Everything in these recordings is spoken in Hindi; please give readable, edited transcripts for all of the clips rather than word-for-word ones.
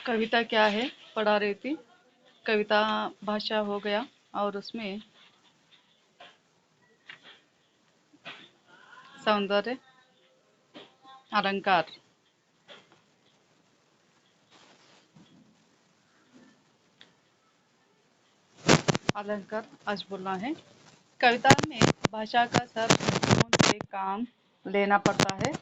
कविता क्या है पढ़ा रही थी। कविता भाषा हो गया और उसमें सौंदर्य, अलंकार। अलंकार आज बोलना है। कविता में भाषा का सब शक्तियों से काम लेना पड़ता है।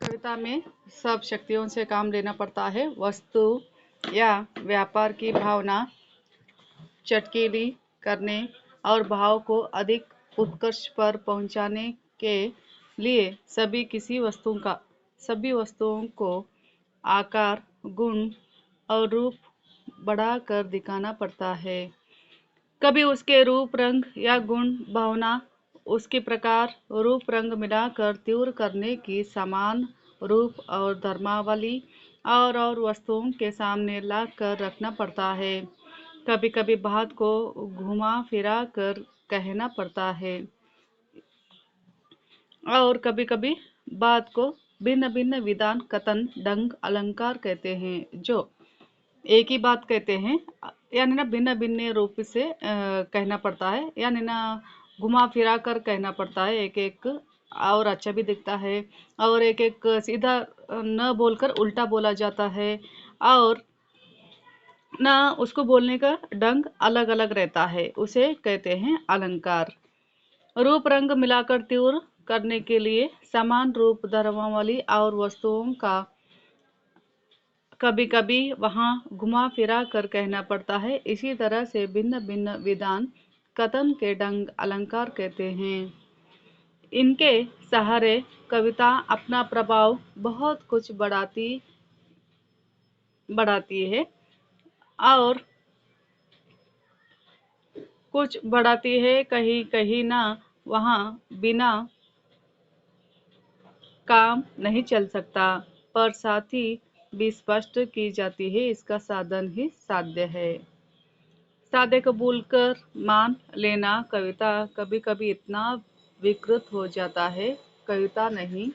कविता में सब शक्तियों से काम लेना पड़ता है। वस्तु या व्यापार की भावना चटकीली करने और भाव को अधिक उत्कर्ष पर पहुंचाने के लिए सभी वस्तुओं को आकार, गुण और रूप बढ़ाकर दिखाना पड़ता है। कभी उसके रूप, रंग या गुण, भावना, उसके प्रकार, रूप रंग मिलाकर तीव्र करने की समान रूप और धर्मावली और वस्तुओं के सामने ला कर रखना पड़ता है। कभी कभी बात को घुमा फिरा कर कहना पड़ता है और कभी कभी बात को भिन्न भिन्न विधान, कथन, ढंग, अलंकार कहते हैं, जो एक ही बात कहते हैं, यानी ना भिन्न भिन्न रूप से कहना पड़ता है, यानी ना घुमा फिरा कर कहना पड़ता है। एक एक और अच्छा भी दिखता है और एक एक सीधा न बोलकर उल्टा बोला जाता है और ना उसको बोलने का ढंग अलग अलग रहता है, उसे कहते हैं अलंकार। रूप रंग मिलाकर तीव्र करने के लिए समान रूप, धर्मावली और वस्तुओं का कभी कभी वहाँ घुमा फिरा कर कहना पड़ता है। इसी तरह से भिन्न भिन्न विधान, कथन के ढंग अलंकार कहते हैं। इनके सहारे कविता अपना प्रभाव बहुत कुछ बढ़ाती है और कुछ बढ़ाती है, कहीं कहीं ना वहाँ बिना काम नहीं चल सकता, पर साथ ही भी स्पष्ट की जाती है, इसका साधन ही साध्य है। सादे को भूलकर मान लेना कविता कभी कभी इतना विकृत हो जाता है, कविता नहीं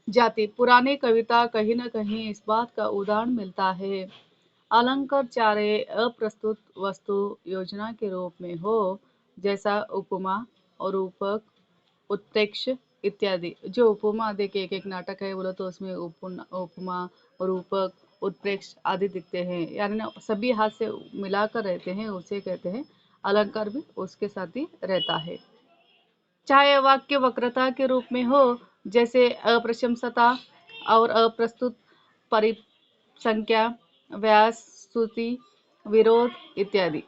जाती। पुरानी कविता कहीं न कहीं इस बात का उदाहरण मिलता है। अलंकार चाहे अप्रस्तुत वस्तु योजना के रूप में हो, जैसा उपमा और रूपक, उत्प्रेक्ष इत्यादि। जो उपमा देखिए, एक एक नाटक है बोलो तो उसमें उपमा, रूपक, उत्प्रेक्ष आदि दिखते हैं, यानी ना सभी हाथ से मिलाकर रहते हैं, उसे कहते हैं। अलंकार भी उसके साथ ही रहता है। चाहे वाक्य वक्रता के रूप में हो, जैसे अप्रशंसता और अप्रस्तुत परिसंख्या, व्यास, स्तुति, विरोध इत्यादि।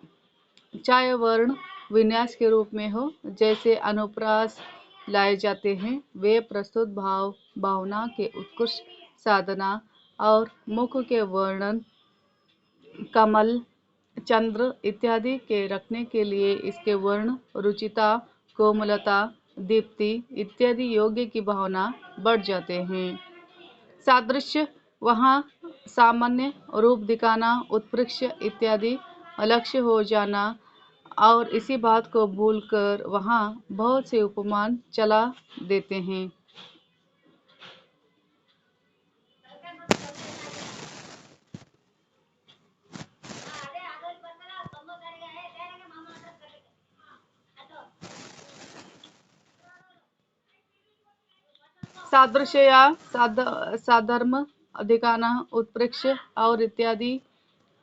चाहे वर्ण विन्यास के रूप में हो, जैसे अनुप्रास लाए जाते हैं, वे प्रस्तुत भाव भावना के उत्कृष्ट साधना और मुख के वर्णन, कमल, चंद्र इत्यादि के रखने के लिए इसके वर्ण, रुचिता, कोमलता, दीप्ति इत्यादि योग्य की भावना बढ़ जाते हैं। सादृश्य वहाँ सामान्य रूप दिखाना, उत्प्रेक्ष इत्यादि अलक्ष्य हो जाना और इसी बात को भूलकर वहाँ बहुत से उपमान चला देते हैं। सादृश्य साधर्म अधिकान उत्प्रेक्ष और इत्यादि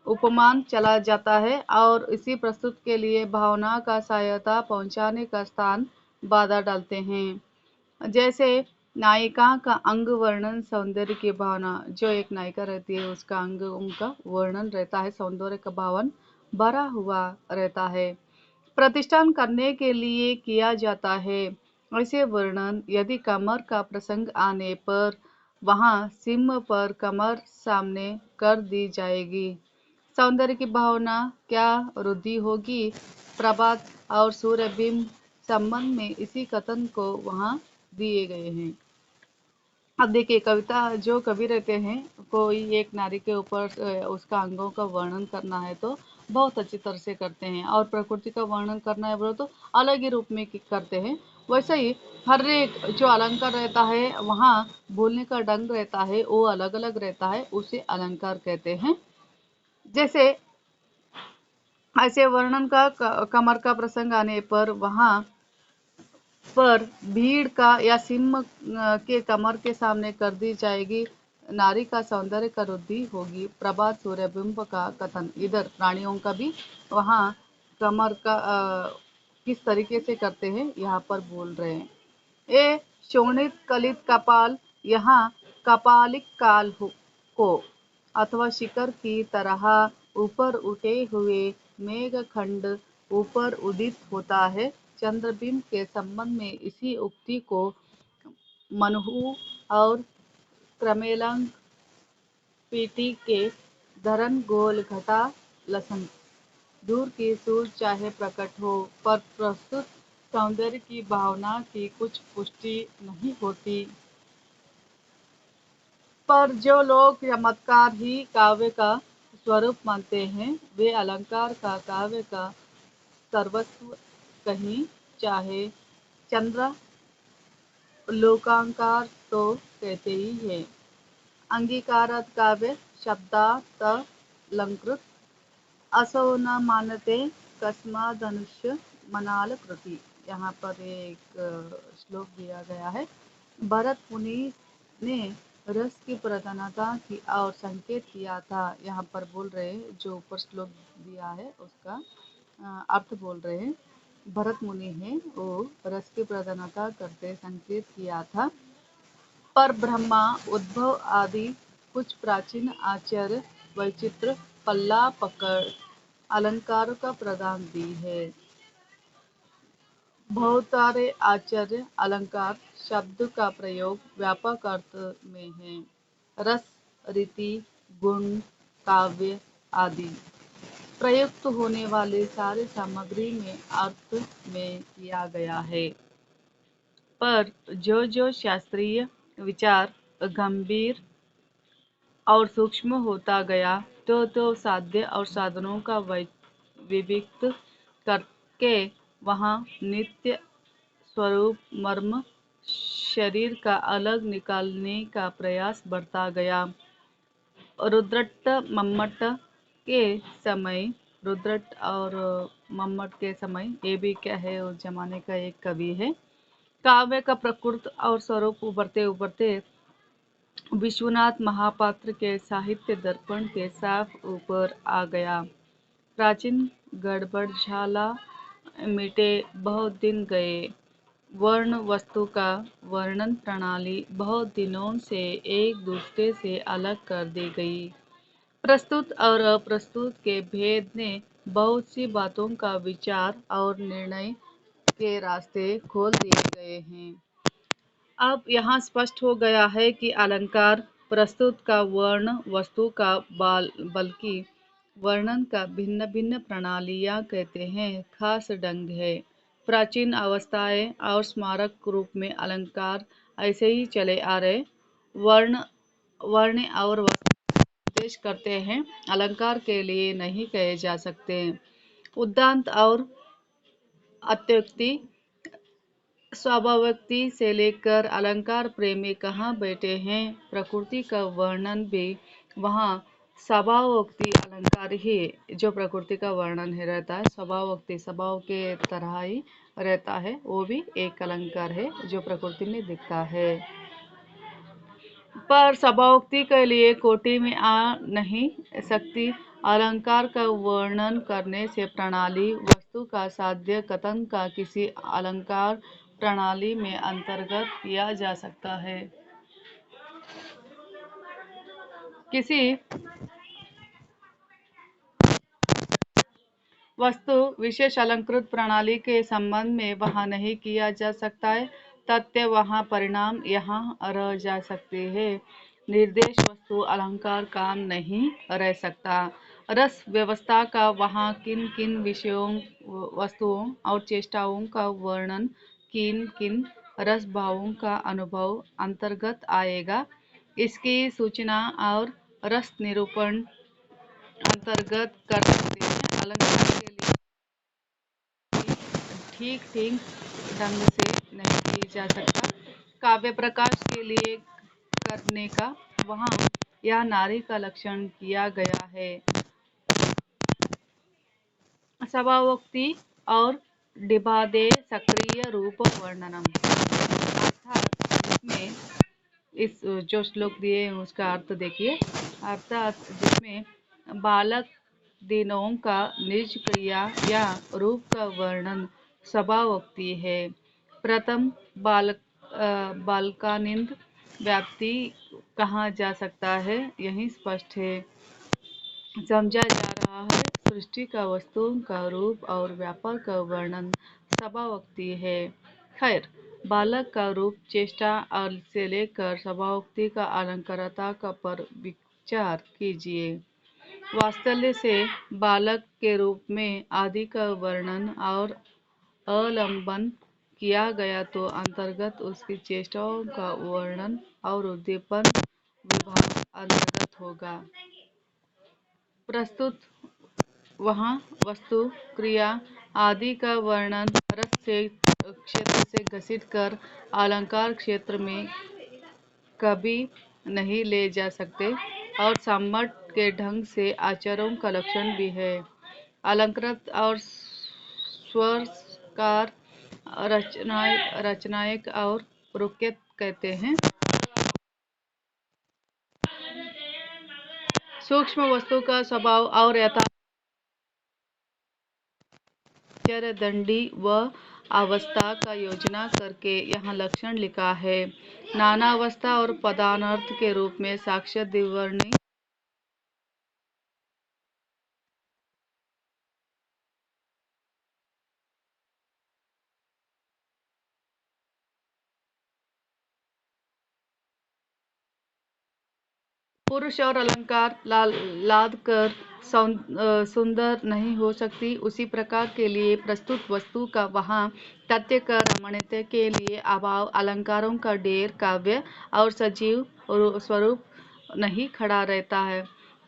उपमान चला जाता है और इसी प्रस्तुत के लिए भावना का सहायता पहुंचाने का स्थान बाधा डालते हैं। जैसे नायिका का अंग वर्णन सौंदर्य की भावना, जो एक नायिका रहती है उसका अंगों का वर्णन रहता है, सौंदर्य का भावन भरा हुआ रहता है, प्रतिष्ठान करने के लिए किया जाता है। ऐसे वर्णन यदि कमर का प्रसंग आने पर वहां सिम पर कमर सामने कर दी जाएगी। सौंदर्य की भावना क्या वृद्धि होगी। प्रभात और सूर्यबिंब संबंध में इसी कथन को वहां दिए गए हैं। अब देखिए, कविता जो कवि रहते हैं, कोई एक नारी के ऊपर उसका अंगों का वर्णन करना है तो बहुत अच्छी तरह से करते हैं, और प्रकृति का वर्णन करना है बोलो तो अलग ही रूप में करते हैं। वैसे ही हर एक जो अलंकार रहता है वहाँ बोलने का ढंग रहता है वो अलग अलग रहता है, उसे अलंकार कहते हैं। जैसे ऐसे वर्णन का कमर का प्रसंग आने पर वहाँ पर भीड़ का या सिंह के कमर के सामने कर दी जाएगी, नारी का सौंदर्य का वृद्धि होगी। प्रभात सूर्यबिंब का कथन, इधर प्राणियों का भी वहाँ कमर का किस तरीके से करते हैं यहाँ पर बोल रहे हैं। ए शोणित कलित कपाल, यहाँ कपालिक काल को अथवा शिखर की तरह ऊपर उठे हुए मेघखंड ऊपर उदित होता है। चंद्रबिंब के संबंध में इसी उक्ति को मनहू और क्रमेलांग पीटी के धरन गोल घटा लसन, दूर की सूर चाहे प्रकट हो, पर प्रस्तुत सौंदर्य की भावना की कुछ पुष्टि नहीं होती। पर जो लोग चमत्कार ही काव्य का स्वरूप मानते हैं, वे अलंकार का काव्य का सर्वस्व कहीं चाहे चंद्र लोकांकार तो कहते ही है। अंगीकारात काव्य शब्दात अलंकृत, असो न मानते कस्मादनुष्य मनाल कृति। यहाँ पर एक श्लोक दिया गया है। भरत मुनि ने रस की प्रधानता की और संकेत किया था। यहाँ पर बोल रहे हैं, जो ऊपर श्लोक दिया है उसका अर्थ बोल रहे हैं। भरत मुनि है वो रस की प्रधानता करते संकेत किया था, पर ब्रह्मा उद्भव आदि कुछ प्राचीन आचार्य वैचित्र पल्ला पकड़ अलंकार का प्रदान दी है। बहुत सारे आचार्य अलंकार शब्द का प्रयोग व्यापक अर्थ में है। रस, रीति, गुण, काव्य आदि प्रयुक्त होने वाले सारे सामग्री में अर्थ में किया गया है। पर जो जो शास्त्रीय विचार गंभीर और सूक्ष्म होता गया, तो साध्य और साधनों का विविक्त करके वहाँ नित्य स्वरूप मर्म शरीर का अलग निकालने का प्रयास बढ़ता गया। रुद्रट मम्मट के समय, रुद्रट और मम्मट के समय, ये भी क्या है उस जमाने का एक कवि है, काव्य का प्रकृत और स्वरूप उभरते उभरते विश्वनाथ महापात्र के साहित्य दर्पण के साफ ऊपर आ गया। प्राचीन गड़बड़झाला मिटे बहुत दिन गए। वर्ण वस्तु का वर्णन प्रणाली बहुत दिनों से एक दूसरे से अलग कर दी गई। प्रस्तुत और अप्रस्तुत के भेद ने बहुत सी बातों का विचार और निर्णय के रास्ते खोल दिए गए हैं। अब यहाँ स्पष्ट हो गया है कि अलंकार प्रस्तुत का वर्ण वस्तु का बल्कि वर्णन का भिन्न भिन्न प्रणालियाँ कहते हैं, खास ढंग है। प्राचीन अवस्थाएं और स्मारक रूप में अलंकार ऐसे ही चले आ रहे। वर्ण और वस्तु उद्देश्य करते हैं, अलंकार के लिए नहीं कहे जा सकते। उदांत और अत्युक्ति स्वभावोक्ति से लेकर अलंकार प्रेमी कहाँ बैठे हैं। प्रकृति का वर्णन भी वहाँ स्वभावोक्ति अलंकार ही, जो प्रकृति का वर्णन है रहता है स्वभावोक्ति, स्वभाव के तरह ही रहता है, वो भी एक अलंकार है जो प्रकृति में दिखता है। पर सभाओक्ति के लिए कोटि में आ नहीं सकती। अलंकार का वर्णन करने से प्रणाली वस्तु का साध्य कथन का किसी अलंकार प्रणाली में अंतर्गत किया जा सकता है। किसी वस्तु विशेष अलंकृत प्रणाली के संबंध में वहाँ नहीं किया जा सकता है। तथ्य वहाँ, परिणाम यहाँ रह जा सकते हैं। निर्देश वस्तु अलंकार काम नहीं रह सकता। रस व्यवस्था का वहाँ किन किन विषयों, वस्तुओं और चेष्टाओं का वर्णन, किन किन रस भावों का अनुभव अंतर्गत आएगा, इसकी सूचना और रस निरूपण अंतर्गत कर सकते हैं। अलंकार के लिए ठीक ठीक ढंग से नहीं की जा सकता। काव्य प्रकाश के लिए करने का वहाँ यह नारी का लक्षण किया गया है। सभावोक्ति और डिबादे सक्रिय रूप वर्णनम, अर्थात जिसमें इस जो श्लोक दिए उसका अर्थ देखिए। अर्थात जिसमें बालक दिनों का निज क्रिया या रूप का वर्णन सभावोक्ति है। प्रथम बालकानिंद व्याप्ति कहा जा सकता है, यही स्पष्ट है। समझा जा रहा है सृष्टि का वस्तुओं का रूप और व्यापार का वर्णन सभावोक्ति है। खैर, बालक का रूप चेष्टा से लेकर सभावोक्ति का अलंकारता का पर विचार कीजिए। वात्सल्य से बालक के रूप में आदि का वर्णन और अवलंबन किया गया तो अंतर्गत उसकी चेष्टाओं का वर्णन और उद्दीपन विभाग अंतर्गत होगा। प्रस्तुत वहाँ वस्तु, क्रिया आदि का वर्णन रस से क्षेत्र से घसीट कर अलंकार क्षेत्र में कभी नहीं ले जा सकते और सम्मत के ढंग से आचारों का लक्षण भी है। अलंकृत और स्वरकार रचनायक और रुक्यत कहते हैं। सूक्ष्म वस्तु का स्वभाव और यथार्थ दंडी व अवस्था का योजना करके यहाँ लक्षण लिखा है। नाना अवस्था और पदानर्थ के रूप में साक्षात द्विवर्णी पुरुष और अलंकार लाद कर सुंदर नहीं हो सकती। उसी प्रकार के लिए प्रस्तुत वस्तु का वहाँ तथ्य का रमणीयता के लिए अभाव, अलंकारों का ढेर काव्य और सजीव स्वरूप नहीं खड़ा रहता है।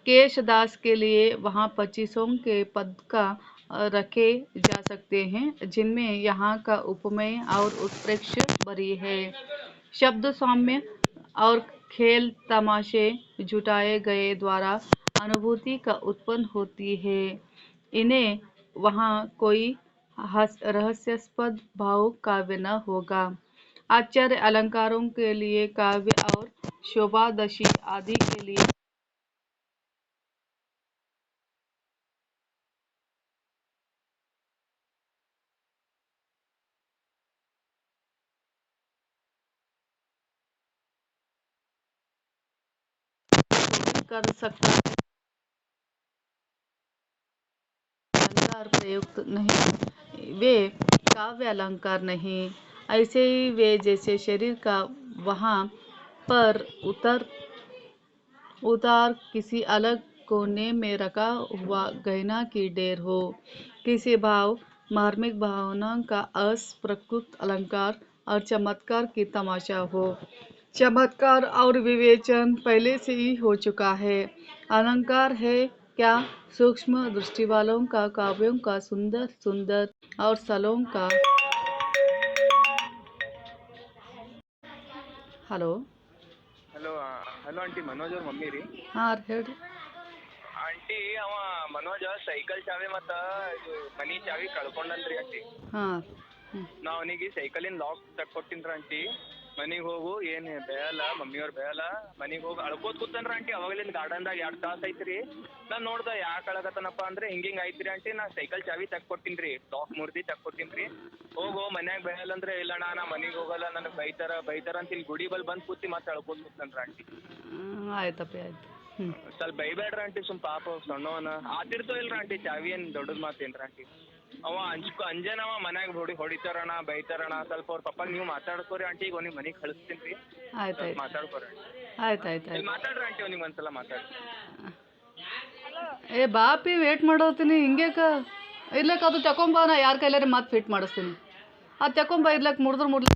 केशदास के लिए वहाँ 25 के पद का रखे जा सकते हैं, जिनमें यहाँ का उपमेय और उत्प्रेक्ष्य बरी है। शब्द सौम्य और खेल तमाशे जुटाए गए द्वारा अनुभूति का उत्पन्न होती है। इन्हें वहाँ कोई रहस्यास्पद भाव काव्य न होगा। आचार्य अलंकारों के लिए काव्य और शोभादशी आदि के लिए कर सकता है। अलंकार प्रयुक्त नहीं, वे काव्य अलंकार नहीं। ऐसे ही वे जैसे शरीर का वहाँ पर उतार किसी अलग कोने में रखा हुआ गहना की ढेर हो। किसी भाव मार्मिक भावना का अस्प्रकृत अलंकार और चमत्कार की तमाशा हो। चमत्कार और विवेचन पहले से ही हो चुका है। अलंकार है क्या सूक्ष्म दृष्टि वालों का काव्यों का सुंदर सुंदर और सलों का hello hello hello aunty Manoj ಅವ್ರ ಮಮ್ಮಿ ರೀ. ಹಾಂ ಹೇಳ್ರಿ ಆಂಟಿ ಅವ ಮನೋಜ್ ಸೈಕಲ್ ಚಾವಿ ಮತ್ತು ಇದು ಮನಿ ಚಾವಿ ಕಳ್ಕೊಂಡನ್ರಿ ಆಂಟಿ. ಹಾಂ ನಾ ಅವನಿಗೆ ಸೈಕಲಿನ ಲಾಕ್ ತಕ್ಕೊಟ್ಟಿನ್ರಿ ಆಂಟಿ. ಮನಿಗೆ ಹೋಗು ಏನು ಬೇಯಲ್ಲ ಮಮ್ಮಿಯವ್ರು ಬೇಯಲ್ಲ ಮನಿಗೆ ಹೋಗಿ ಅಳ್ಕೋತ ಕೂತನ್ರಿ ಆಂಟಿ ಅವಾಗಲಿಂದ ಗಾರ್ಡನ್ದಾಗ 2 ತಾಸು ಐತ್ರಿ ನಾನು ನೋಡ್ದೆ ಯಾಕೆ ಅಳಗತ್ತನಪ್ಪ ಅಂದ್ರೆ ಹಿಂಗೆ ಐತ್ರಿ ಆಂಟಿ ನಾ ಸೈಕಲ್ ಚಾವಿ ತೆಗ್ಕೊಟ್ಟಿನಿ ರೀ ಲಾಕ್ ಮುರ್ದಿ ತೆಗ್ಕೊಟ್ಟಿನಿ ರೀ ಹೋಗು ಮನ್ಯಾಗ ಬೇಯಲ್ಲ ಅಂದ್ರೆ ಇಲ್ಲಣ್ಣ ನಾ ಮನಿಗೆ ಹೋಗಲ್ಲ ನನಗೆ ಬೈತಾರ ಅಂತ ಇಲ್ಲಿ ಗುಡಿ ಬಲ್ ಬಂದು ಕೂತಿ ಮತ್ತೆ ಅಳ್ಕೋತ ಕೂತನ್ರಿ ಆಂಟಿ ಆಯ್ತಪ್ಪ ಆಯ್ತು. ಸ್ವಲ್ಪ ಬೈಬೇಡ್ರಿ ಆಂಟಿ ಸುಮ್ ಪಾಪ ಸಣ್ಣವನ ಆತಿರ್ತೋ ಇಲ್ರಿ ಆಂಟಿ ಚಾವಿ ಏನು ದೊಡ್ಡದು ಮಾತೇನ್ರಿ ಆಂಟಿ ಅವ ಅಂಜನವ ಮನ್ಯಾಗ ಹೊಡಿತಾರಣ ಬೈತಾರಣ ಸ್ವಲ್ಪ ಅವ್ರ ಪಪ್ಪಾಗ ನೀವು ಮಾತಾಡ್ಕೋರಿ ಆಂಟಿ ಈಗ ಅವ್ನಿಗೆ ಮನೆಗೆ ಕಳಿಸ್ತೀನಿ ರೀ ಆಯ್ತು ಮಾತಾಡ್ಕೋರಿ ಆಯ್ತು ಆಯ್ತು ಆಯ್ತು ಮಾತಾಡ್ರಿ ಆಂಟಿ ಅವ್ನಿಗೆ ಒಂದ್ಸಲ ಮಾತಾಡಿ ಏ ಬಾಪಿ ವೇಟ್ ಮಾಡೋತೀನಿ ಹಿಂಗೇಕ ಇರ್ಲಕ್ಕ ಅದು ತಗೊಂಬ ನಾ ಯಾರ ಕೈಲಾರಿ ಮತ್ತೆ ಫಿಟ್ ಮಾಡಿಸ್ತೀನಿ ಅದು ತಗೊಂಬ ಇರ್ಲಕ್ಕ ಮುರಿದ್ರೆ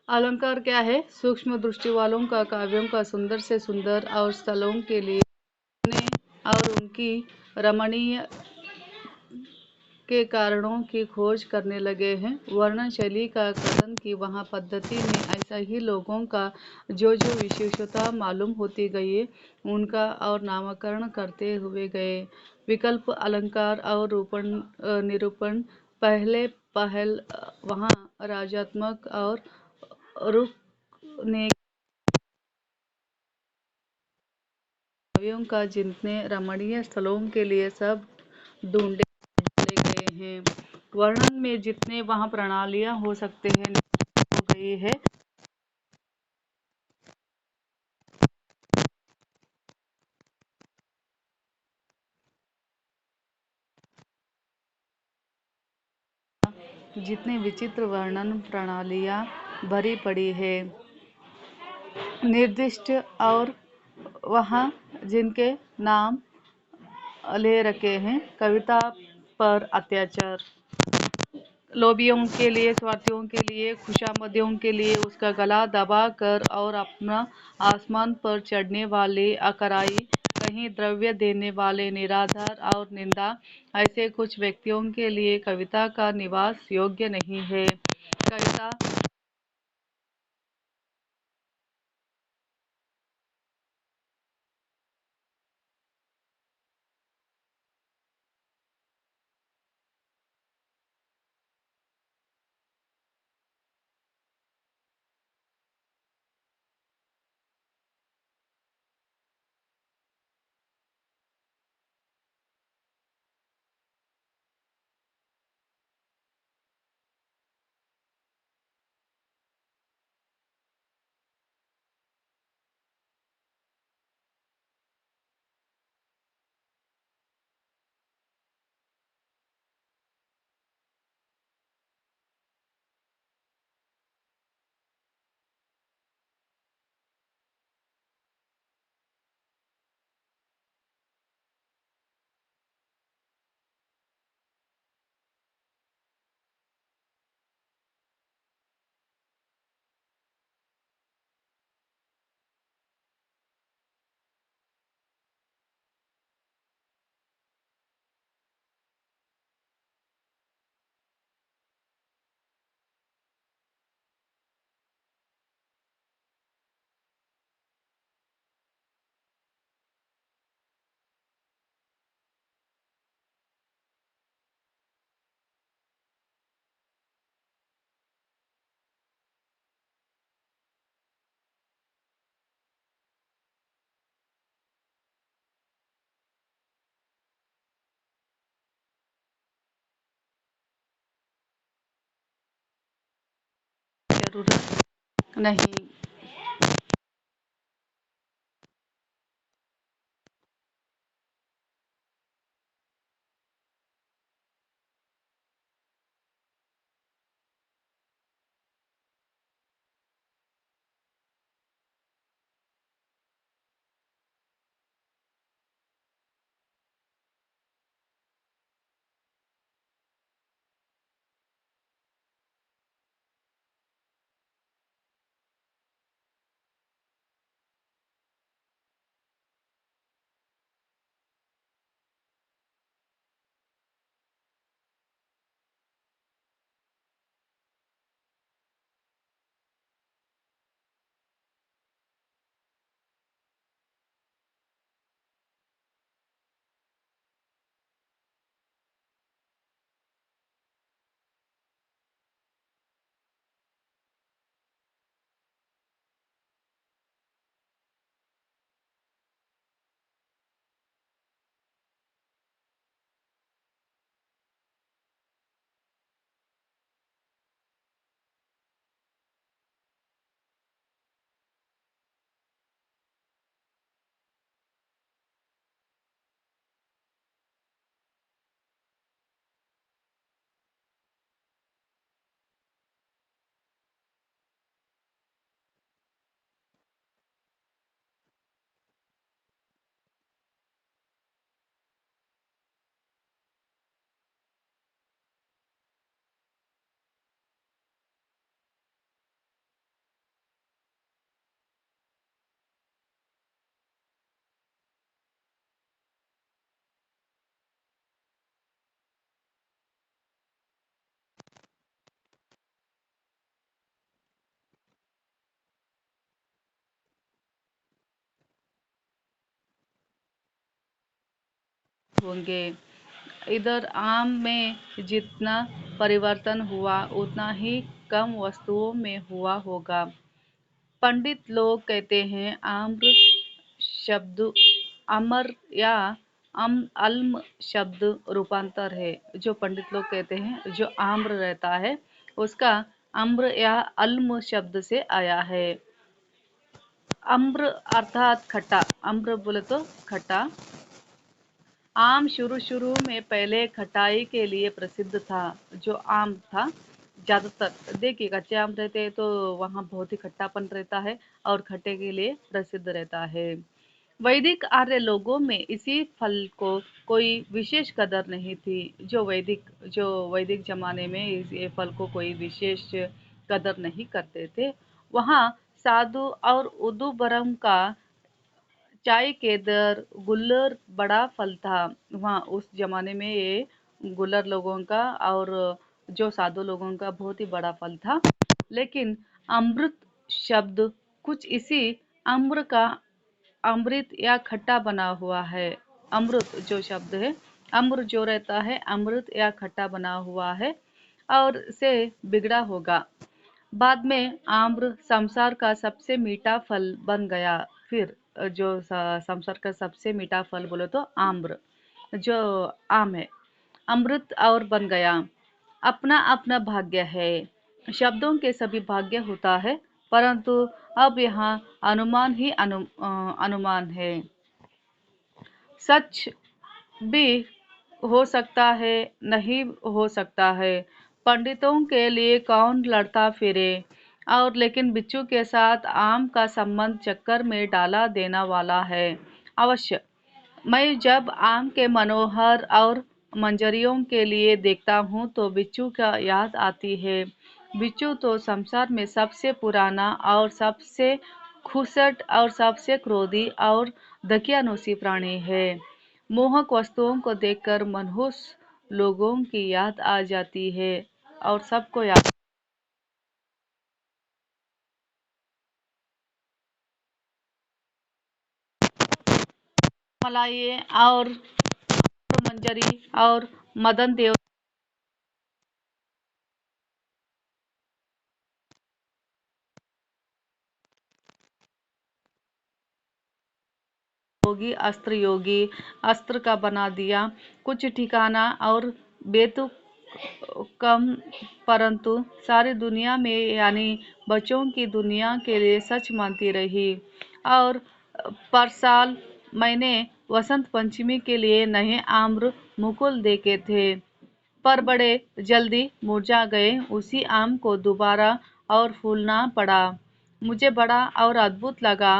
अलंकार क्या है? सूक्ष्म दृष्टि वालों का काव्यों का सुंदर से सुंदर और स्थलों के लिए और उनकी रमणीय के कारणों की खोज करने लगे हैं। वर्णन शैली का कथन की वहाँ पद्धति में ऐसा ही लोगों का जो जो विशेषता मालूम होती गई उनका और नामकरण करते हुए गए। विकल्प अलंकार और निरूपण पहल वहाँ राजात्मक और रुक ने काव्यों का जितने रमणीय स्थलों के लिए सब ढूंढे गए हैं। वर्णन में जितने वहाँ प्रणालियाँ हो सकते हैं हो गई है। जितने विचित्र वर्णन प्रणालियाँ भरी पड़ी है निर्दिष्ट और वहाँ जिनके नाम ले रखे हैं। कविता पर अत्याचार लोभियों के लिए स्वार्थियों के लिए खुशामदियों के लिए उसका गला दबा कर और अपना आसमान पर चढ़ने वाले अकराई कहीं द्रव्य देने वाले निराधार और निंदा ऐसे कुछ व्यक्तियों के लिए कविता का निवास योग्य नहीं है। कविता जरूरत नहीं। होंगे। इधर आम में जितना परिवर्तन हुआ उतना ही कम वस्तुओं में हुआ होगा। पंडित लोग कहते हैं आम्र शब्द अमर या अल्म शब्द रूपांतर है। जो पंडित लोग कहते हैं जो आम्र रहता है उसका अम्र या अल्म शब्द से आया है। अम्र अर्थात खट्टा। अम्र बोले तो खट्टा। आम शुरू शुरू में पहले खटाई के लिए प्रसिद्ध था। जो आम था ज़्यादातर देखिए कच्चे आम रहते हैं तो वहाँ बहुत ही खट्टापन रहता है और खट्टे के लिए प्रसिद्ध रहता है। वैदिक आर्य लोगों में इसी फल को कोई विशेष कदर नहीं थी। जो वैदिक जमाने में ये फल को कोई विशेष कदर नहीं करते थे। वहाँ साधु और उदुबरम का चाय केदर गुल्लर बड़ा फल था। वहाँ उस जमाने में ये गुल्लर लोगों का और जो साधु लोगों का बहुत ही बड़ा फल था। लेकिन अमृत शब्द कुछ इसी अम्र का अमृत या खट्टा बना हुआ है। अमृत जो शब्द है अम्र जो रहता है अमृत या खट्टा बना हुआ है और से बिगड़ा होगा। बाद में आम्र संसार का सबसे मीठा फल बन गया। फिर जो संसार का सबसे मीठा फल बोले तो आम्र जो आम है अमृत और बन गया। अपना अपना भाग्य है। शब्दों के सभी भाग्य होता है परंतु अब यहाँ अनुमान ही अनुमान है। सच भी हो सकता है नहीं हो सकता है। पंडितों के लिए कौन लड़ता फिरे। और लेकिन बिच्छू के साथ आम का संबंध चक्कर में डाला देना वाला है। अवश्य मैं जब आम के मनोहर और मंजरियों के लिए देखता हूँ तो बिच्छू का याद आती है। बिच्छू तो संसार में सबसे पुराना और सबसे खुसट और सबसे क्रोधी और दकियानुसी प्राणी है। मोहक वस्तुओं को देखकर मनहूस लोगों की याद आ जाती है और सबको याद मलाई और मंजरी और मदन देव योगी अस्त्र का बना दिया। कुछ ठिकाना और बेतुक कम परंतु सारी दुनिया में यानी बच्चों की दुनिया के लिए सच मानती रही। और पर साल मैंने वसंत पंचमी के लिए नए आम्र मुकुल देखे थे पर बड़े जल्दी मुरझा गए। उसी आम को दोबारा और फूलना पड़ा। मुझे बड़ा और अद्भुत लगा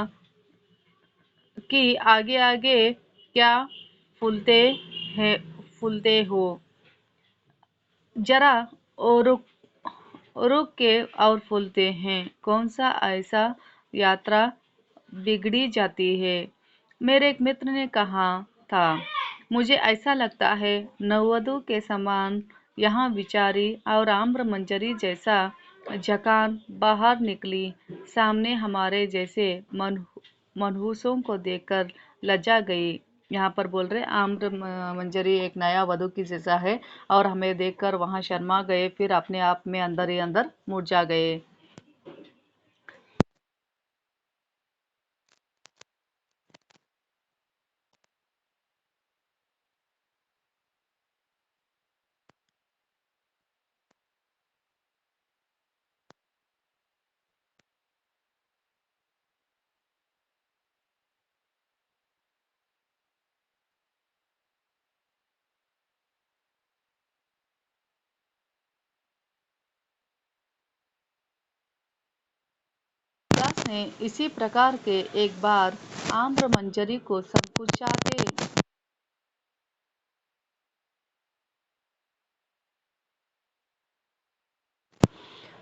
कि आगे आगे क्या फूलते हैं फूलते हो। जरा और रुक के और फूलते हैं। कौन सा ऐसा यात्रा बिगड़ी जाती है। मेरे एक मित्र ने कहा था मुझे ऐसा लगता है नववधु के समान यहाँ बिचारी और आम्र मंजरी जैसा झकान बाहर निकली। सामने हमारे जैसे मनहूसों को देखकर लज्जा गई। यहाँ पर बोल रहे आम्र मंजरी एक नया वधु की जैसा है और हमें देखकर वहाँ शर्मा गए फिर अपने आप में अंदर ही अंदर मुरझा गए। दास ने इसी प्रकार के एक बार आम्र मंजरी को संकुचाते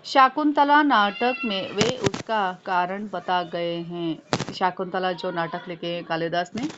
शाकुंतला नाटक में वे उसका कारण बता गए हैं। शाकुंतला जो नाटक लिखे कालिदास ने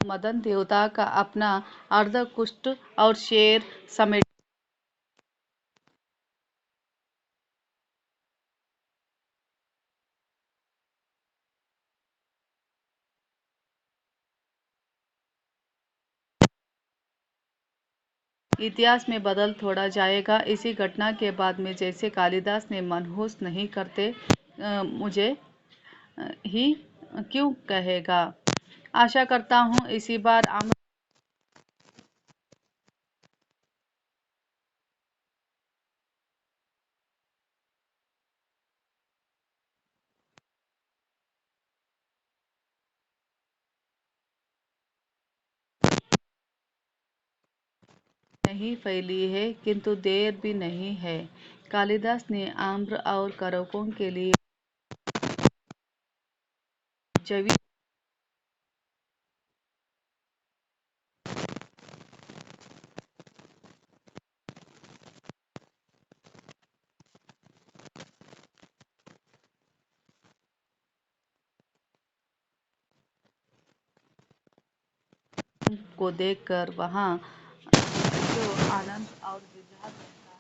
मदन देवता का अपना अर्धकुष्ठ और शेर समेट इतिहास में बदल थोड़ा जाएगा। इसी घटना के बाद में जैसे कालिदास ने मनहूस नहीं करते मुझे ही क्यों कहेगा। आशा करता हूँ इसी बार आम्र नहीं फैली है, किंतु देर भी नहीं है। कालिदास ने आम्र और करकों के लिए जैविक को देखकर वहाँ जो आनंद और विलास रहता है,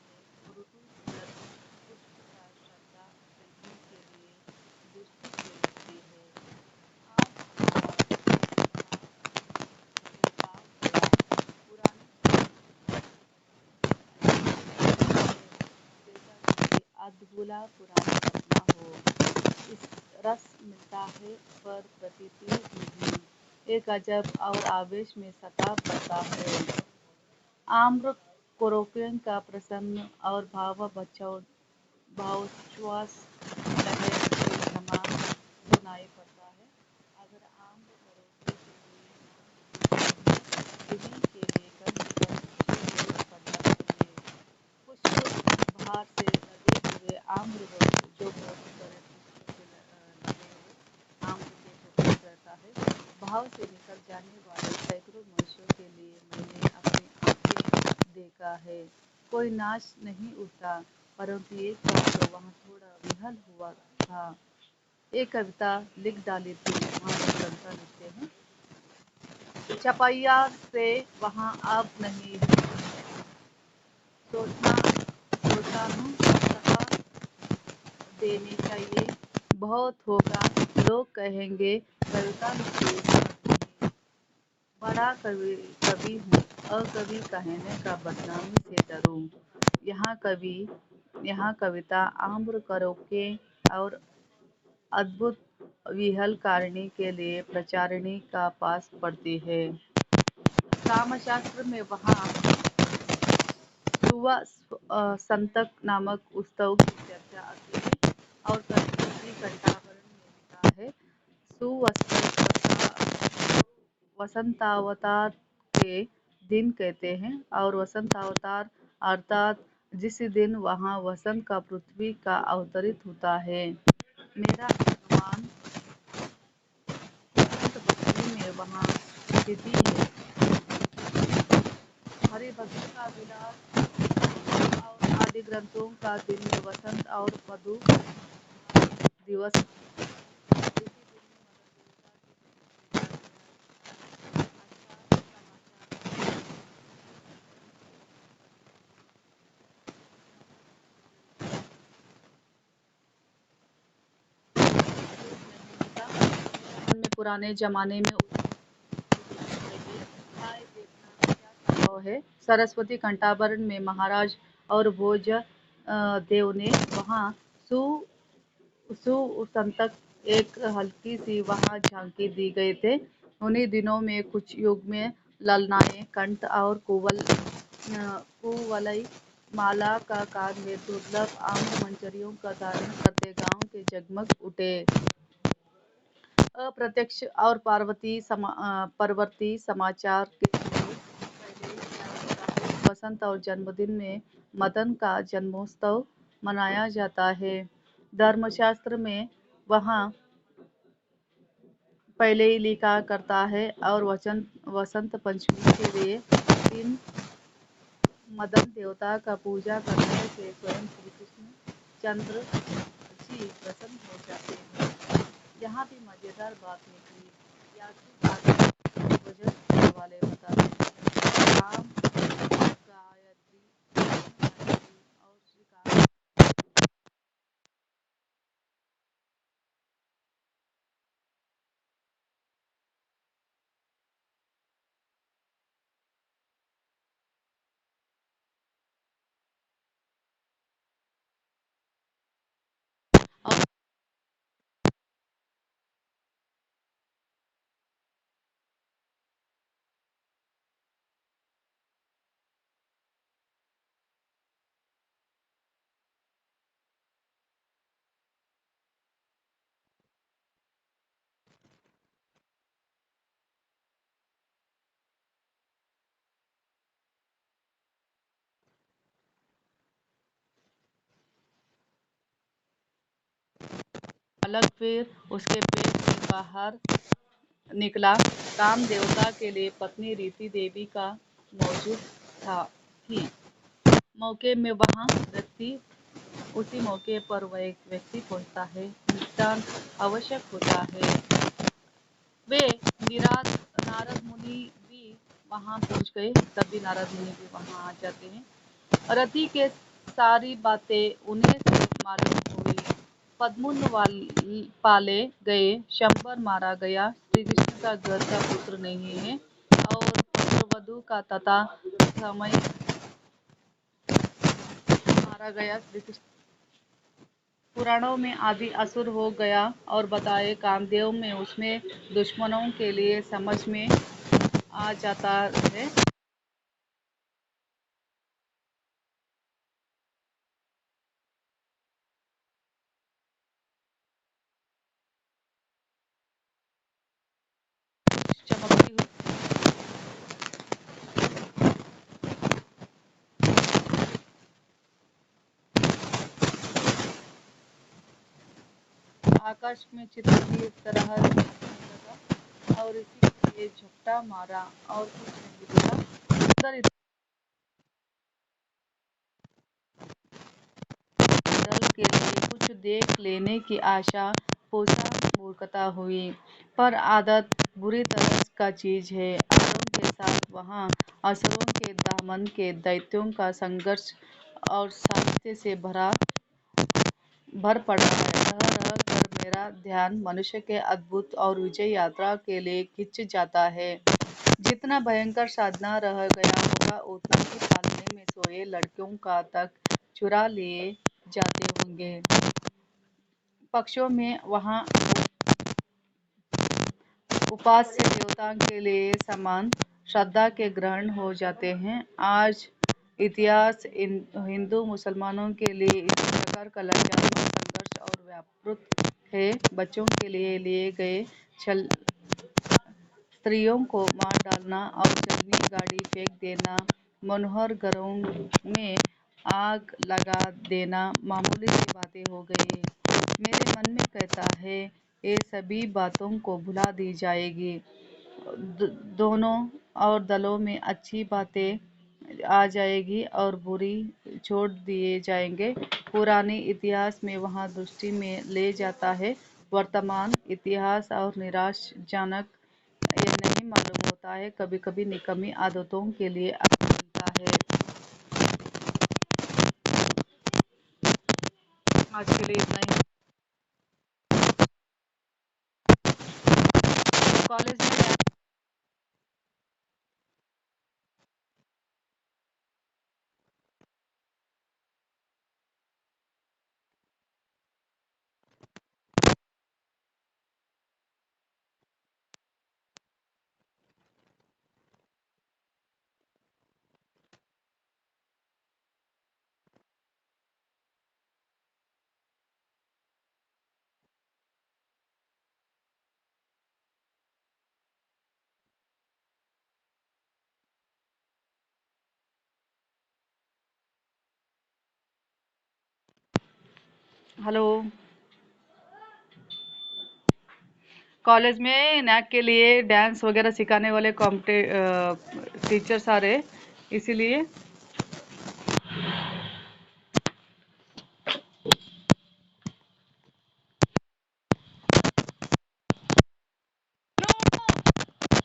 ऋतु श्रद्धा देखने के लिए दृष्टि से लगती है। अधबुला पुराना सपना हो, इस रस मिलता है पर प्रतीति नहीं, एक अजब और आवेश में सता पड़ता है। आम्र कोरोपियन का प्रसन्न और भावोच्छ्वास लहर से क्षमा सुनाई पड़ता है। अगर आम्र कोरोपी के लिए गंध पर जरूर पड़ना चाहिए। पुष्प बाहर से लदे हुए आम्र जो बहुत बड़े पुष्प के लगे हुए आम्र के प्रतीक रहता है। भाव से निकल जाने वाले सैकड़ों मनुष्यों के लिए मैंने अपनी आंखें देखा है। कोई नाच नहीं उठता, परंतु एक बार तो वहाँ थोड़ा विहल हुआ था। एक कविता लिख डाली थी, महान ग्रंथा लिखते हैं। चपैया से वहाँ अब नहीं है, सोचता हूँ सहा देनी चाहिए। बहुत होगा, लोग कहेंगे कविता लिखी नहीं। बड़ा कवि हूँ, अकवि कहने का बदनामी से डरूं। यहाँ कविता आम्र करोके और अद्भुत विहलकारिणी के लिए प्रचारिणी का पास पड़ती है। कामशास्त्र में वहाँ सुवा संतक नामक उत्सव की चर्चा आती है और सरस्वती कंठाभरण में लिखा है। वसंतावतार के दिन कहते हैं और वसंतावतार अर्थात जिस दिन वहाँ वसंत का पृथ्वी का अवतरित होता है। मेरा अनुमान वसंत पंचमी में वहाँ तिथि है। हरिभक्त का विलास और आदि ग्रंथों का दिन में वसंत और मधु दिवस में पुराने जमाने में है। सरस्वती कंठाभरण में महाराज और भोज देव ने वहाँ संतक एक हल्की सी वहाँ झांकी दी गए थे। उन्हीं दिनों में कुछ युग में ललनाएं कंठ और कुवलई माला का कान में दुर्लभ आम्र मंजरियों का धारण करते गांव के जगमग उठे। अप्रत्यक्ष और परवर्ती समाचार के वसंत और जन्मदिन में मदन का जन्मोत्सव मनाया जाता है। धर्मशास्त्र में वहाँ पहले ही लिखा करता है और वसंत पंचमी के लिए दिन मदन देवता का पूजा करने से स्वयं श्री कृष्ण चंद्र जी प्रसन्न हो जाते हैं। यहाँ भी मजेदार बात निकली। गुजर वाले बताते हैं। राम, गायत्री, गायत्री और श्रीकांत। और बालक फिर उसके पेट से बाहर निकला। काम देवता के लिए पत्नी रीति देवी का मौजूद थी। मौके में वहाँ व्यक्ति उसी मौके पर वह एक व्यक्ति पहुँचता है, निदान आवश्यक होता है। वे नारद मुनि भी वहाँ पहुँच गए, तब भी नारद मुनि भी वहाँ आ जाते हैं। रति के सारी बातें उन्हें से मालूम हुई। पद्मुन पाले गए, शंबर मारा गया, श्री कृष्ण का घर का पुत्र नहीं है और पुत्रवधु का तथा समय मारा गया। श्री कृष्ण पुराणों में आदि असुर हो गया और बताए कामदेव में उसमें दुश्मनों के लिए समझ में आ जाता है। चमकती हुई आकाश में चित्र की तरह दिखने लगा और इसी के लिए झपटा मारा और कुछ नहीं बोला। सुंदर दल के लिए कुछ देख लेने की आशा पोषा मूर्खता हुई, पर आदत बुरी तरह का चीज है। आरंभ के साथ वहाँ असुरों के दामन के दैत्यों का संघर्ष और साहित्य से भर पड़ा है। रह रह कर मेरा ध्यान मनुष्य के अद्भुत और विजय यात्रा के लिए खिंच जाता है। जितना भयंकर साधना रह गया होगा, उतना ही पालने में सोए लड़कियों का तक चुरा लिए जाते होंगे। पक्षों में वहाँ उपास्य देवता के लिए समान श्रद्धा के ग्रहण हो जाते हैं। आज इतिहास हिंदू मुसलमानों के लिए इसी प्रकार का लज्जात्मक संघर्ष और व्यापृत है। बच्चों के लिए गए छल, स्त्रियों को मार डालना और चलनी गाड़ी फेंक देना, मनोहर घरों में आग लगा देना मामूली सी बातें हो गई। मेरे मन में कहता है, ये सभी बातों को भुला दी जाएगी। दोनों और दलों में अच्छी बातें आ जाएगी और बुरी छोड़ दिए जाएंगे। पुरानी इतिहास में वहाँ दृष्टि में ले जाता है, वर्तमान इतिहास और निराशाजनक ये नहीं मालूम होता है। कभी कभी निकम्मी आदतों के लिए अक्ल मिलता है। आज के लिए इतना ही। कॉलेज में हेलो, कॉलेज में नैक के लिए डांस वगैरह सिखाने वाले टीचर्स आ रहे, इसीलिए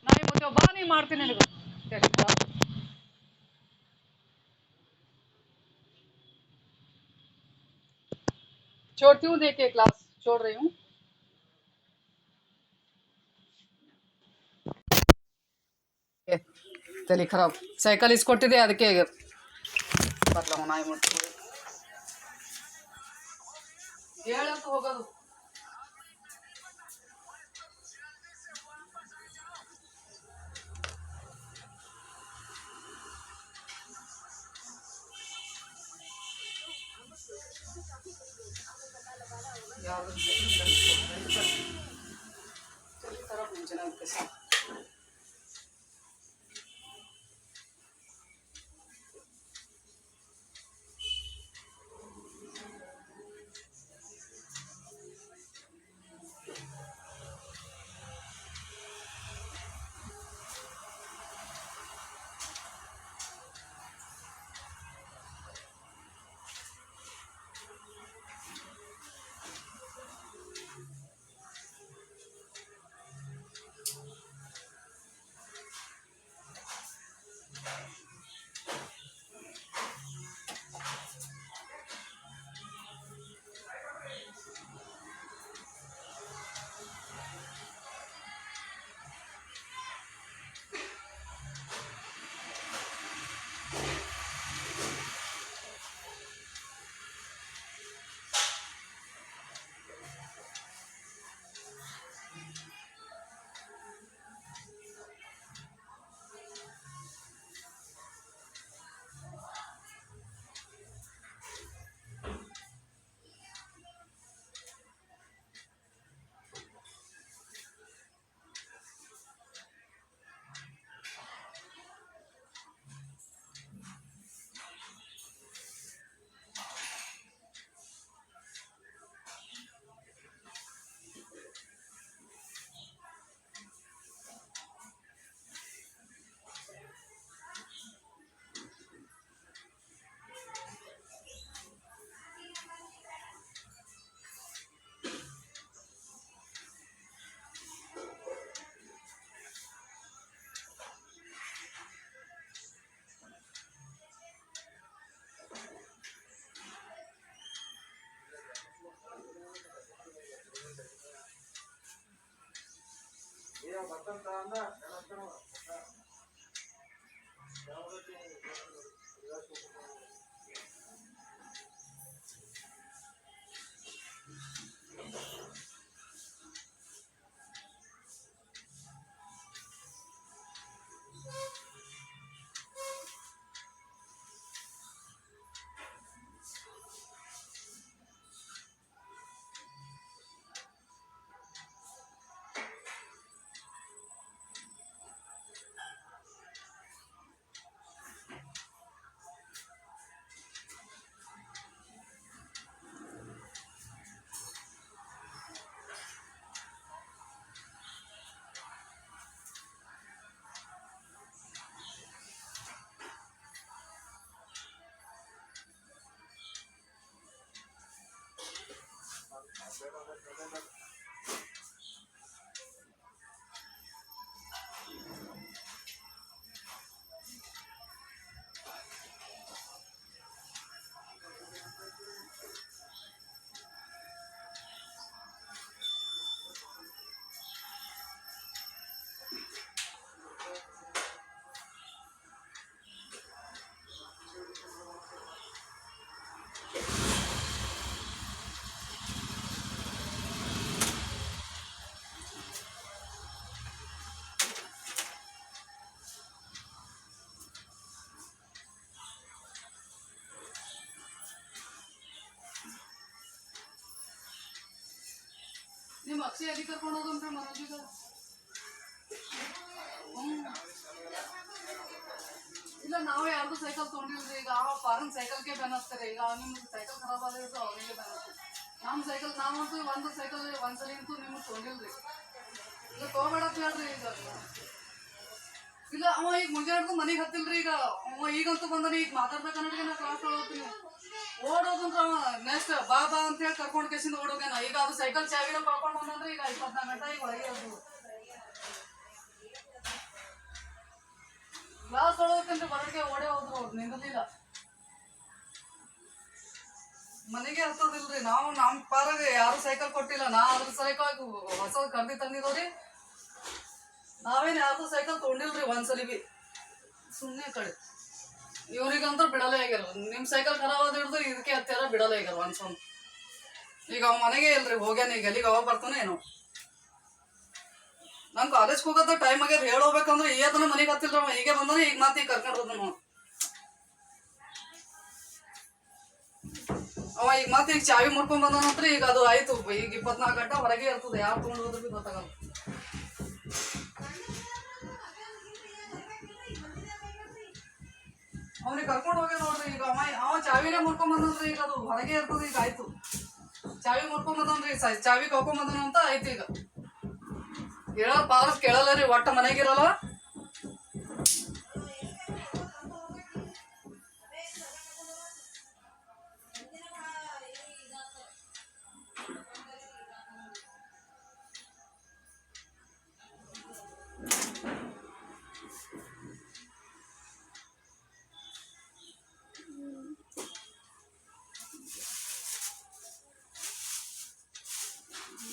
नहीं मुझे ಕೊಡ್ತೀನಿ ನಿನಗೆ छोड़ती हूँ देख के क्लास छोड़ रही हूँ ತಲೆ ಖರಾಬ್ ಸೈಕಲ್ ಇಸ್ಕೊಟ್ಟಿದೆ ಅದಕ್ಕೆ ಬರ್ಲ ನಾಯಿ ಮಾಡ್ತೀವಿ ಹೇಳಂತ ಹೋಗೋದು ಯಾವ್ದು ತಲೆ ಖರಾಬ್ ಮುಂಚೆನೇ ಆಗ್ತದೆ ನಿಮ್ಮ ಅಕ್ಷಯ ಎಲ್ಲಿ ಕರ್ಕೊಂಡು ಹೋಗಂದ್ರೆ ಮನೋಜಿಗ ಇಲ್ಲ ನಾವು ಯಾರ್ದು ಸೈಕಲ್ ತೊಗೊಂಡಿಲ್ರಿ ಈಗ ಫಾರನ್ ಸೈಕಲ್ಗೆ ಬೆನ್ ಹಚ್ತಾರೆ ಈಗ ನಿಮ್ಗೆ ಸೈಕಲ್ ಖರಾಬ್ ಆಗಿರ್ತು ಅವನಿಗೆ ಬೆನ್ ಹಚ್ತಾರೆ ನಮ್ಮ ಸೈಕಲ್ ನಾವಂತೂ ಒಂದು ಸೈಕಲ್ ಒಂದ್ಸಲಿ ಅಂತೂ ನಿಮ್ಗೆ ತೊಗೊಂಡಿಲ್ರಿ ಈಗ ತೊಗೊಬೇಡತ್ ಹೇಳ್ರಿ ಈಗ ಇಲ್ಲ ಅವ ಈಗ ಮುಂಜಾನೆ ಮನೆಗೆ ಹತ್ತಿಲ್ರಿ ಈಗ ಅವ ಈಗಂತೂ ಬಂದನಿ ಈಗ ಮಾತಾಡ್ಬೇಕನ್ನೋರಿಗೆ ನಾ ಕ್ಲಾಸ್ ತೊಗೊಳ್ತೀನಿ ಓಡೋದಂದ್ರ ಅವ ನೆಕ್ಸ್ಟ್ ಬಾ ಬಾ ಅಂತ ಹೇಳಿ ಕರ್ಕೊಂಡು ಕೇಸಿಂದ ಓಡೋಗ್ಯಾನ ಈಗ ಅದು ಸೈಕಲ್ ಚಾವಿನ ಕಳ್ಕೊಂಡು ಬಂದ್ರೆ ಈಗ 24 ಗಂಟೆ ಈಗ ಹೊರಗೆ ಅದು ಕ್ಲಾಸ್ ತೊಳೋಕಂದ್ರೆ ಹೊರಗೆ ಓಡೇ ಹೋದ್ರು ಅವ್ರು ನಿಂದಿರ್ಲಿಲ್ಲ. ಮನೆಗೆ ಹತ್ತದಿಲ್ರಿ. ನಾವು ನಮ್ಮ ಪಾರಾಗ ಯಾರು ಸೈಕಲ್ ಕೊಟ್ಟಿಲ್ಲ. ನಾ ಅದ್ರ ಸೈಕಲ್ ಹೊಸ ಕರ್ದಿ ತಂದಿರೋರಿ. ನಾವೇನು ಯಾರ್ದು ಸೈಕಲ್ ತೊಗೊಂಡಿಲ್ರಿ ಒಂದ್ಸಲಿ ಬಿ. ಸುಮ್ಮನೆ ಕಡೆ ಇವ್ರಿಗಂತೂ ಬಿಡಲೇ ಆಗ್ಯಾರ. ನಿಮ್ಮ ಸೈಕಲ್ ಖರಾಬ್ ಆದ ಹಿಡ್ದು ಇದಕ್ಕೆ ಹತ್ತಾರ ಬಿಡಲೇ ಆಗ್ಯಾರ ಒಂದ್ಸೊಂದು. ಈಗ ಅವ್ ಮನೆಗೆ ಇಲ್ರಿ, ಹೋಗ್ಯಾನ. ಈಗ ಎಲ್ಲಿಗೆ ಅವಾಗ ಬರ್ತಾನೆ ಏನೋ. ನಾನು ಕಾಲೇಜ್ಗೆ ಹೋಗೋದ ಟೈಮ್ ಆಗ್ಯಾರ. ಹೇಳೋಬೇಕಂದ್ರೆ ಏತನ ಮನೆಗೆ ಹತ್ತಿಲ್ರಿ ಅವ. ಹೀಗೆ ಬಂದಾನೆ. ಈಗ ಮತ್ತೆ ಈಗ ಕರ್ಕೊಂಡು ಹೋದ ನಾವು. ಅವ ಈಗ ಮತ್ತೆ ಈಗ ಚಾವಿ ಮುರ್ಕೊಂಡ್ ಬಂದಾನಂತ್ರಿ. ಈಗ ಅದು ಆಯ್ತು. ಈಗ 24 ಗಂಟೆ ಹೊರಗೆ ಇರ್ತದೆ. ಯಾರು ತೊಗೊಂಡು ಹೋದ್ರು ಬಿ ಗೊತ್ತಾಗಲ್ಲ. ಅವನಿಗೆ ಕರ್ಕೊಂಡು ಹೋಗ್ಯ ನೋಡ್ರಿ. ಈಗ ಅವ ಚಾವಿನೇ ಮುರ್ಕೊಂಡ್ ಬಂದನ್ರಿ. ಈಗ ಅದು ಹೊರಗೆ ಇರ್ತದೆ. ಈಗ ಆಯ್ತು. ಚಾವಿ ಮುರ್ಕೊಂಡ್ ಬಂದನ್ರಿ. ಚಾವಿ ಕಳ್ಕೊಂಡ್ ಬಂದನ ಅಂತ ಆಯ್ತು. ಈಗ ಹೇಳೋ ಪಾರ್ಸ್ ಕೇಳಲ್ಲ ರೀ. ಒಟ್ಟ ಮನೆಗಿರಲ್ಲ.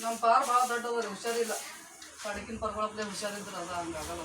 ನಮ್ಮ ಪಾರ್ ಭಾಳ ದೊಡ್ಡದ ರೀ. ಹುಷಾರಿಲ್ಲ. ಕಡಕಿನ ಪರ್ಗಳಪ್ಲೆ ಹುಷಾರಿದ್ರ ಅದ ಹಂಗಾಗಲ್ಲ.